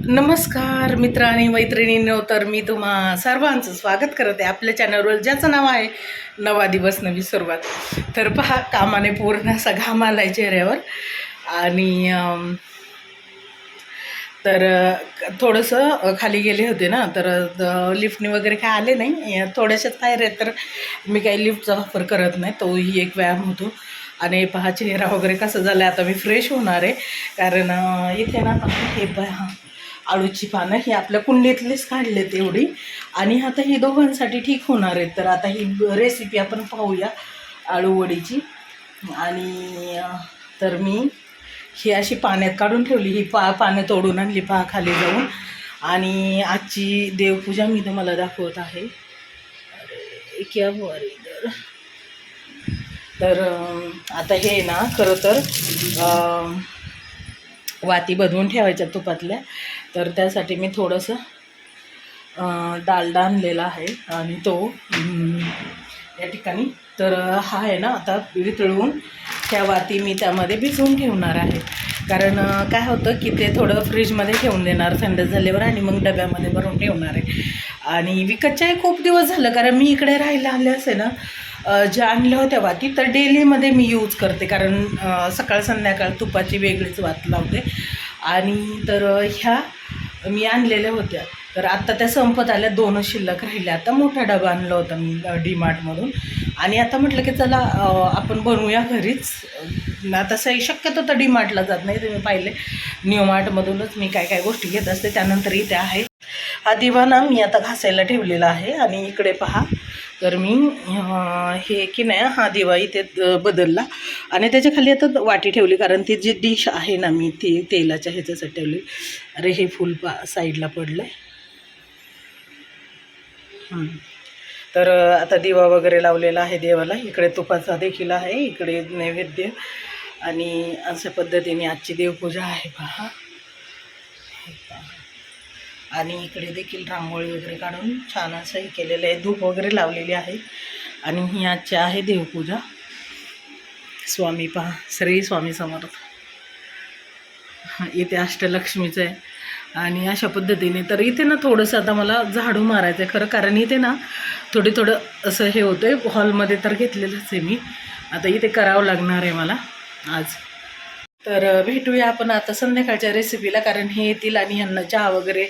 नमस्कार मित्र आणि मैत्रिणींनो, तर मी तुम्हा सर्वांचं स्वागत करते आपल्या चॅनलवर, ज्याचं नाव आहे नवा दिवस नवी सुरुवात. तर पहा, कामाने पूर्ण असा घाम आलाय चेहऱ्यावर. आणि तर थोडंसं खाली गेले होते ना, तर लिफ्टने वगैरे काय आले नाही. थोड्याशाच पायऱ्या, तर मी काही लिफ्टचा वापर करत नाही, तोही एक व्यायाम होतो. आणि पहा चेहरा वगैरे कसं झालं. आता मी फ्रेश होणार आहे, कारण इथे ना हे पहा आळूची पानं ही आपल्या कुंडीतलीच काढलेत एवढी, आणि आता ही दोघांसाठी ठीक होणार आहेत. तर आता ही रेसिपी आपण पाहूया आळू वडीची. आणि तर मी ही अशी पाण्यात काढून ठेवली, ही पानं तोडून आणली पहा खाली जाऊन. आणि आजची देवपूजा मी तुम्हाला दाखवत आहे. अरे क्या हुआ रे इधर. तर आता हे ना खरं तर वाती बनवून ठेवायच्या तुपातल्या. तर त्यासाठी मी थोडंसं डालडा आणलेला आहे, आणि तो या ठिकाणी. तर हा आहे ना, आता वितळवून त्या वाती मी त्यामध्ये भिजवून ठेवणार आहे. कारण काय होतं की ते थोडं फ्रीजमध्ये ठेवून देणार थंड झाल्यावर, आणि मग डब्यामध्ये भरून ठेवणार आहे. आणि विकतच्याही खूप दिवस झालं, कारण मी इकडे राहायला आले असे ना, ज्या आणल्या होत्या वाती तर डेलीमध्ये मी यूज करते, कारण सकाळ संध्याकाळ तुपाची वेगळीच वात लावते. आणि तर ह्या मी आणलेल्या होत्या, तर आत्ता त्या संपत आल्या, 2 शिल्लक राहिल्या. आता मोठा डबा आणला होता मी डीमार्टमधून, आणि आता म्हटलं की चला आपण बनवूया घरीच. आता शक्यतो तर डीमार्टला जात नाही, तुम्ही पाहिले न्यू मार्टमधूनच मी काय काय गोष्टी घेत असते. त्यानंतर इथे आहे हा दिवा ना, मी आता घासायला ठेवलेला आहे. आणि इकडे पहा, तर मी हे की नाही, हा दिवा इथे बदलला, आणि त्याच्या खाली आता वाटी ठेवली, कारण ती जी डिश आहे ना, मी ती तेलाच्या ह्याच्यासाठी ठेवली. अरे हे फुल साईडला पडलं आहे. तर आता दिवा वगैरे लावलेला आहे देवाला. इकडे तुपाचा देखील आहे, इकडे नैवेद्य. आणि अशा पद्धतीने आजची देवपूजा आहे पहा. आणि इकडे देखील रांगोळी वगैरे काढून छान असं हे केलेलं आहे, धूप वगैरे लावलेली आहे. आणि ही आजची आहे देवपूजा. स्वामी पहा, श्री स्वामी समर्थ. इथे अष्टलक्ष्मीचं आहे. आणि अशा पद्धतीने तर इथे ना थोडंसं आता मला झाडू मारायचं आहे खरं, कारण इथे ना थोडं असं हे होतं आहे. हॉलमध्ये तर घेतलेलंच आहे मी, आता इथे करावं लागणार आहे मला आज. तर भेटूया आपण आता संध्याकाळच्या रेसिपीला, कारण हे येतील आणि ह्यांना चहा वगैरे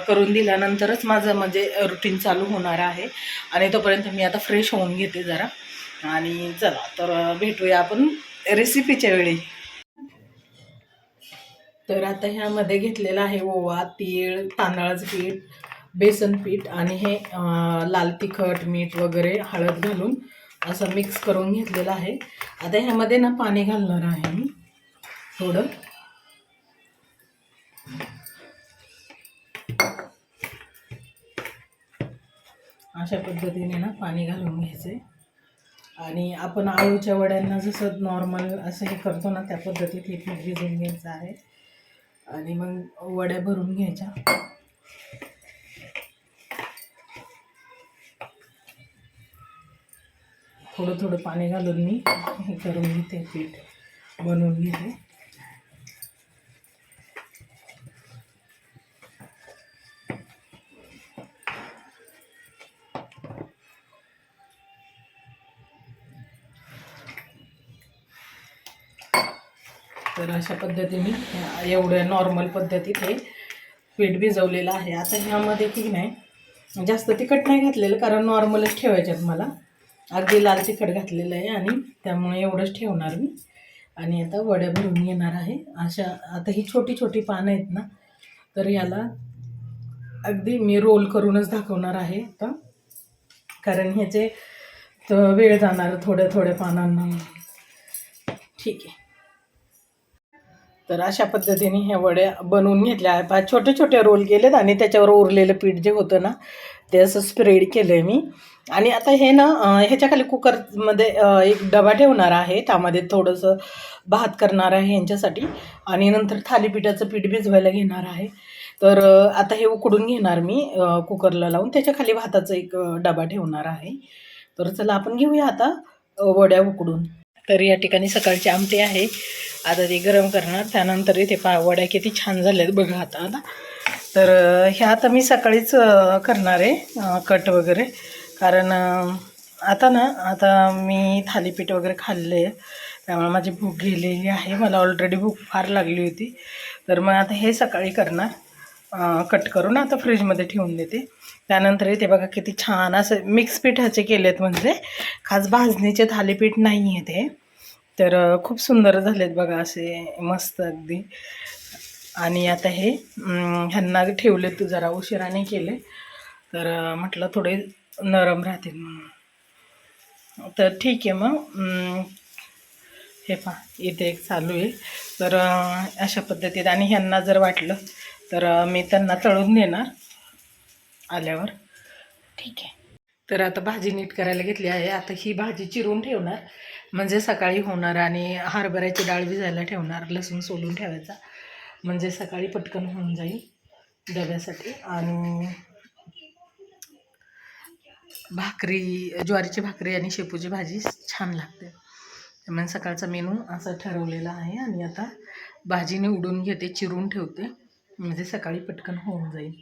करून दिल्यानंतरच माझं म्हणजे रुटीन चालू होणार आहे. आणि तोपर्यंत मी आता फ्रेश होऊन घेते जरा. आणि चला तर भेटूया आपण रेसिपीच्या वेळी. तर आता ह्यामध्ये घेतलेलं आहे ओवा, तीळ, तांदळाचं पीठ, बेसन पीठ, आणि हे लाल तिखट, मीठ वगैरे, हळद घालून असं मिक्स करून घेतलेलं आहे. आता ह्यामध्ये ना पाणी घालणार आहे मी थोडं. अशा पद्धतीने ना पाणी घालून घ्यायचे. आणि आपण आळूच्या वड्यांना जसं नॉर्मल असं हे करतो ना, त्या पद्धतीत हे पीठ भिजवून घ्यायचं आहे. आणि मग वड्या भरून घ्यायच्या. थोडं पाणी घालून मी हे करून घेते, पीठ बनवून घेते. तर अशा पद्धतीने एवढ्या नॉर्मल पद्धतीत हे पीठ भिजवलेलं आहे. आता ह्यामध्ये की नाही जास्त तिखट नाही घातलेलं, कारण नॉर्मलच ठेवायच्यात मला. अगदी लाल तिखट घातलेलं आहे, आणि त्यामुळे एवढंच ठेवणार मी. आणि आता वड्या भरून घेणार आहे अशा. आता ही छोटी छोटी पानं आहेत ना, तर याला अगदी मी रोल करूनच दाखवणार आहे आता, कारण ह्याचे वेळ जाणार थोड्या पानांना. ठीक आहे. तर अशा पद्धतीने ह्या वड्या बनवून घेतल्या आहे. छोटे छोटे रोल केलेत, आणि त्याच्यावर उरलेलं पीठ जे होतं ना, ते असं स्प्रेड केलं आहे मी. आणि आता हे ना ह्याच्या खाली कुकरमध्ये एक डबा ठेवणार आहे, त्यामध्ये थोडंसं भात करणार आहे यांच्यासाठी. आणि नंतर थालीपीठाचं पीठ भिजवायला घेणार आहे. तर आता हे उकडून घेणार मी कुकरला लावून. त्याच्या खाली भाताचा एक डबा ठेवणार आहे. तर चला आपण घेऊया आता वड्या उकडून. तर या ठिकाणी सकाळची आमटी आहे, आता ती गरम करणार. त्यानंतर इथे वड्या किती छान झाल्यात बघा आता. तर ह्या आता मी सकाळीच करणार आहे कट वगैरे, कारण आता मी थालीपीठ वगैरे खाल्ले, त्यामुळे माझी भूक गेलेली आहे. मला ऑलरेडी भूक फार लागली होती. तर मग आता हे सकाळी करणार, कट करून आता फ्रीजमध्ये ठेवून देते. त्यानंतर इथे बघा किती छान असं मिक्स पिठाचे केलेत, म्हणजे खास भाजणीचे थालीपीठ नाही आहे ते. तर खूप सुंदर झालेत बघा असे मस्त अगदी. आणि आता हे ह्यांना ठेवले, तू जरा उशिराने केले, तर म्हटलं थोडे नरम राहतील म्हणून. तर ठीक आहे मग. हे पहा इथे एक चालू आहे. तर अशा पद्धतीत, आणि ह्यांना जर वाटलं तर मी त्यांना तळून देणार आल्यावर. ठीक आहे. तर आता भाजी नीट करायला घेतली आहे. आता ही भाजी चिरून ठेवणार, म्हणजे सकाळी होणार. आणि हरभऱ्याची डाळ भिजायला ठेवणार, लसूण सोलून ठेवायचा, म्हणजे सकाळी पटकन होऊन जाईल डब्यासाठी. आणि भाकरी, ज्वारीची भाकरी आणि शेपूची भाजी छान लागते. त्यामुळे सकाळचा मेनू असं ठरवलेला आहे. आणि आता भाजी निवडून घेते, चिरून ठेवते, म्हणजे सकाळी पटकन होऊन जाईल.